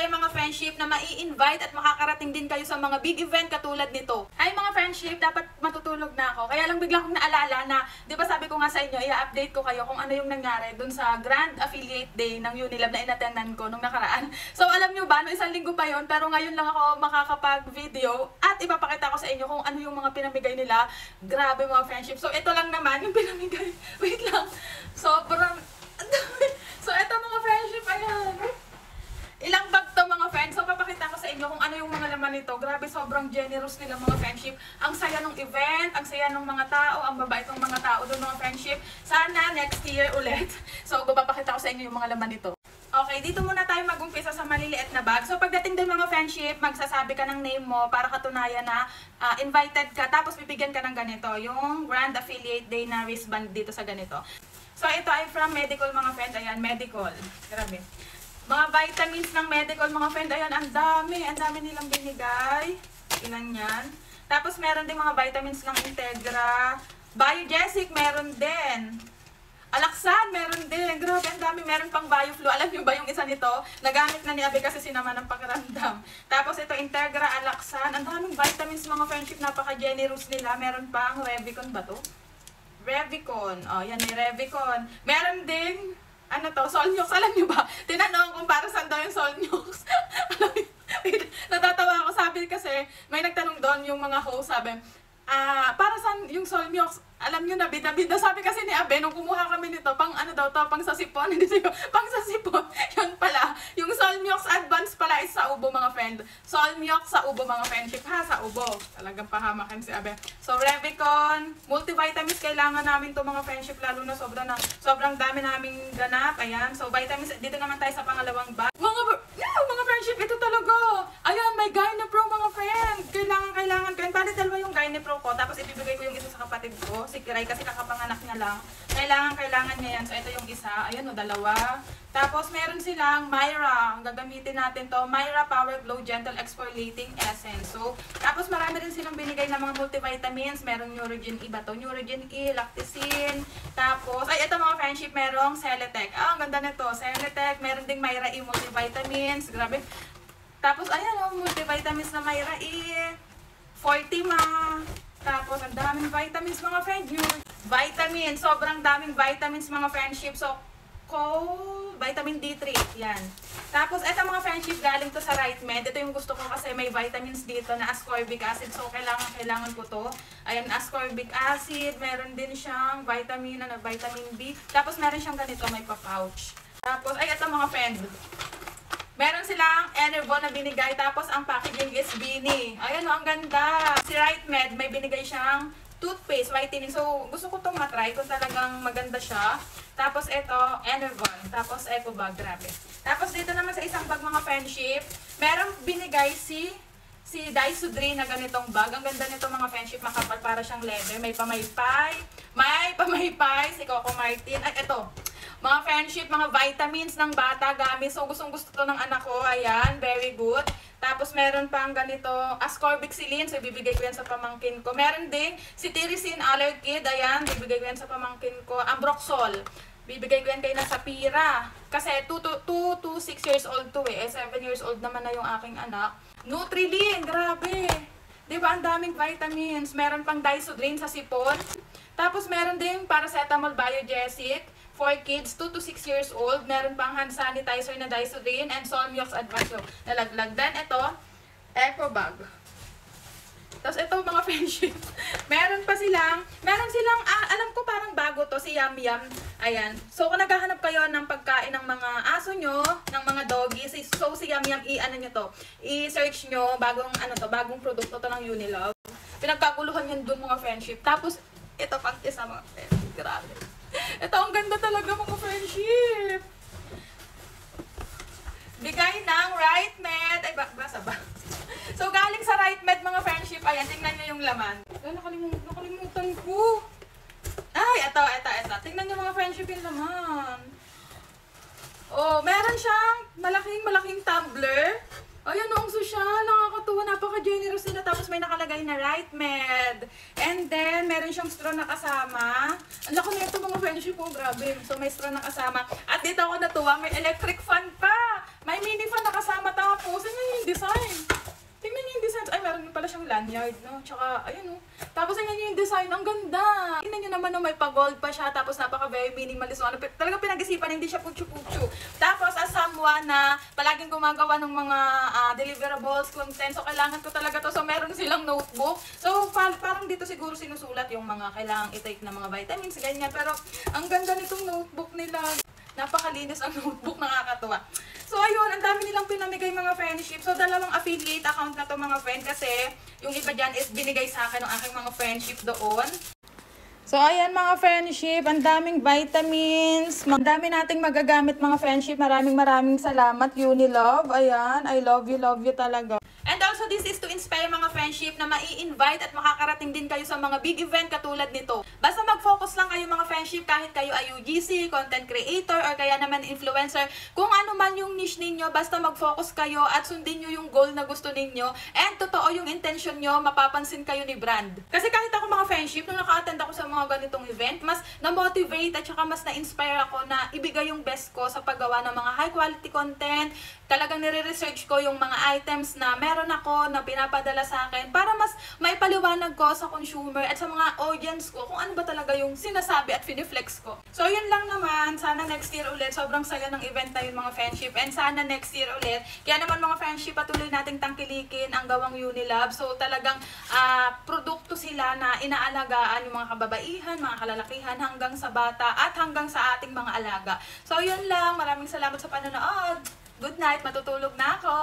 kayo mga friendship na mai-invite at makakarating din kayo sa mga big event katulad nito. Ay mga friendship, dapat matutulog na ako. Kaya lang bigla kong naalala na, di ba sabi ko nga sa inyo, i-update ko kayo kung ano yung nangyari dun sa Grand Affiliate Day ng Unilab na inatendan ko nung nakaraan. So alam nyo ba, no, isang linggo pa yon, pero ngayon lang ako makakapag-video at ipapakita ko sa inyo kung ano yung mga pinamigay nila. Grabe mga friendship. So ito lang naman yung pinamigay. Wait lang. Sobrang... So ito mga friendship, ayan. Ilang bag to mga friends. So papakita ko sa inyo kung ano yung mga laman nito. Grabe, sobrang generous nila mga friendship. Ang saya ng event, ang saya ng mga tao, ang babait ng mga tao doon mga friendship. Sana next year ulit. So papakita ko sa inyo yung mga laman nito. Okay, dito muna tayo mag-umpisa sa maliliit na bag. So pagdating din mga friendship, magsasabi ka ng name mo para katunayan na invited ka. Tapos bibigyan ka ng ganito, yung Grand Affiliate Day na wristband dito sa ganito. So ito ay from Medical mga friends. Ayan, Medical. Grabe. Mga vitamins ng Medical mga friend, ayan, ang dami nilang binigay. Ilan yan? Tapos meron din mga vitamins ng Integra. Biogesic, meron din. Alaxan, meron din. Grabe, ang dami. Meron pang BioFlu. Alam nyo ba yung isa nito? Nagamit na ni Abe kasi sinama ng pakiramdam. Tapos ito, Integra, Alaxan. Ang daming vitamins mga friendship. Napaka-generous nila. Meron pang Revicon ba to? Revicon. Oh, yan may Revicon. Meron ding ano to, Solnux, alam nyo ba? Tinanong kung para saan daw yung Solnux. Natatawa ako, sabi kasi, may nagtanong doon yung mga host, sabi, para saan yung Solnux? Alam nyo na, bida-bida. Sabi kasi ni Abe, nung kumuha kami nito, pang ano daw to, pang sasipon. Hindi siya, pang sasipon. Yun pala. Yung Solmux Advance pala is sa ubo mga friend. Solmux sa ubo mga friendship ha, sa ubo. Talagang pahamakan si Abe. So Revicon, multivitamins kailangan namin to mga friendship, lalo na sobrang dami naming ganap. Ayan. So vitamins, dito naman tayo sa pangalawang bag. Mga friendship, ito talaga. Ayan, may Gynepro mga friend. Kailangan ko. Bali dalawa yung Gynepro ko. Tapos ibibigay ko yung isa sa kapatid ko. Si Kiray kasi kakapanganak niya lang. Kailangan niya yan. So ito yung isa. Ayan o, dalawa. Tapos meron silang Myra. Ang gagamitin natin to. Myra Power Glow Gentle Exfoliating Essence. So, tapos marami rin silang binigay ng mga multivitamins. Meron Neurogen E ba to? Neurogen E, Lacticin. Tapos, ay ito mga friendship, merong Celetec. Ang ganda nito. Celetec. Meron ding Myra E multivitamins. Grabe. Tapos, ayan o, multivitamins na Myra E. Fortima. Tapos, ang daming vitamins mga friend. Vitamins. Sobrang daming vitamins mga friendship. So, vitamin D3. Yan. Tapos, eto mga friendship, galing to sa RightMed. Ito yung gusto ko kasi may vitamins dito na ascorbic acid. So, kailangan ko to. Ayan, ascorbic acid. Meron din siyang vitamin B. Tapos, meron siyang ganito, may pa-pouch. Tapos, ay, eto mga friend. Meron silang Enervon na binigay. Tapos, ang packaging is Beanie. Ayan o, ang ganda. Si RightMed, may binigay siyang toothpaste, whitening. So, gusto ko itong matry kung talagang maganda siya. Tapos, ito, Enervon. Tapos, Eco Bag. Grabe. Tapos, dito naman sa isang bag mga friendship, merong binigay si Daisudri na ganitong bag. Ang ganda nito mga friendship, makapal para siyang leather. May pamaypay. Si Coco Martin. Ay, ito. Mga friendship, mga vitamins ng bata gamit. So, gustong-gusto to ng anak ko. Ayan, very good. Tapos, meron pang ganito, ascorbicillin. So, ibibigay ko yan sa pamangkin ko. Meron din si Tyrosine Allerkid. Ayan, ibibigay ko yan sa pamangkin ko. Ambroxol. Bibigay ko yan kay Nasapira. Kasi 2 to 6 years old to eh. 7 years old naman na yung aking anak. Nutrilin, grabe. Diba, ang daming vitamins. Meron pang Dysodrine sa sipon. Tapos, meron din paracetamol biogesic. For kids, 2 to 6 years old. Meron pang hand sanitizer na Dysodrine and Solmux Advance. So, nalaglag. Then, ito, Eco Bag. Tapos, ito mga friendship. Meron silang, alam ko parang bago to, si Yum Yum. Ayan. So, kung naghahanap kayo ng pagkain ng mga aso nyo, ng mga doggies, so si Yum Yum, i-ano nyo to, i-search nyo, bagong produkto to ng Unilove. Pinagkaguluhan yun dun mga friendship. Tapos, ito pang isa mga friendship. Grabe. Ito, ang ganda talaga mga friendship. Bigay ng RightMed. Ay, basa ba? So, galing sa RightMed mga friendship. Ayan, tingnan nyo yung laman. Ay, nakalimutan ko. Ay, ito. Tingnan nyo mga friendship yung laman. Oh, meron siyang malaking tumbler. Ayan, ang social. Nakakatuwa. Napaka-generous nila. Tapos may nakalagay na RightMed. And then, meron siyang straw na kasama. Ang laki na ito mga friendship ko. Grabe. So, may straw na kasama. At dito ako natuwa. May electric fan pa. May mini fan na kasama. lanyard, no? Tsaka, ayun, no? Tapos, yung design, ang ganda. Tingnan nyo naman, no, may pa-gold pa siya. Tapos, very minimalist. Ano, talaga pinag-isipan, hindi siya putsu-putsu. Tapos, as someone na palaging gumagawa ng mga deliverables, content, so kailangan ko talaga to. So, meron silang notebook. So, parang dito siguro sinusulat yung mga kailangang i-take na mga vitamins, ganyan. Pero, ang ganda nitong notebook nila. Napakalinis ang notebook, nakakatuwa. So, ayun, ang dami nilang pinamigay mga friendship. So, dalawang affiliate account na to mga friend kasi yung iba dyan is binigay sa akin ng aking mga friendship doon. So, ayan mga friendship, ang daming vitamins, ang dami nating magagamit mga friendship. Maraming salamat, Unilove. Ayan, I love you talaga. And also, this is to inspire mga friendship na mai-invite at makakarating din kayo sa mga big event katulad nito. Basta mag-focus lang kayo mga friendship kahit kayo ay UGC, content creator, or kaya naman influencer. Kung ano man yung niche ninyo, basta mag-focus kayo at sundin nyo yung goal na gusto ninyo. And totoo yung intention nyo, mapapansin kayo ni brand. Kasi kahit ako mga friendship, nung naka-attend ako sa mga ganitong event, mas na-motivate at saka mas na-inspire ako na ibigay yung best ko sa paggawa ng mga high quality content. Talagang nire-research ko yung mga items na meron ako na pinapadala sa akin para mas maipaliwanag ko sa consumer at sa mga audience ko kung ano ba talaga yung sinasabi at finiflex ko. So, yun lang naman. Sana next year ulit. Sobrang saya ng event na yun mga friendship. And sana next year ulit. Kaya naman mga friendship, patuloy nating tangkilikin ang gawang Unilove. So, talagang produkto sila na inaalagaan yung mga kababaihan, mga kalalakihan hanggang sa bata at hanggang sa ating mga alaga. So, yun lang. Maraming salamat sa panonood. Good night. Matutulog na ako.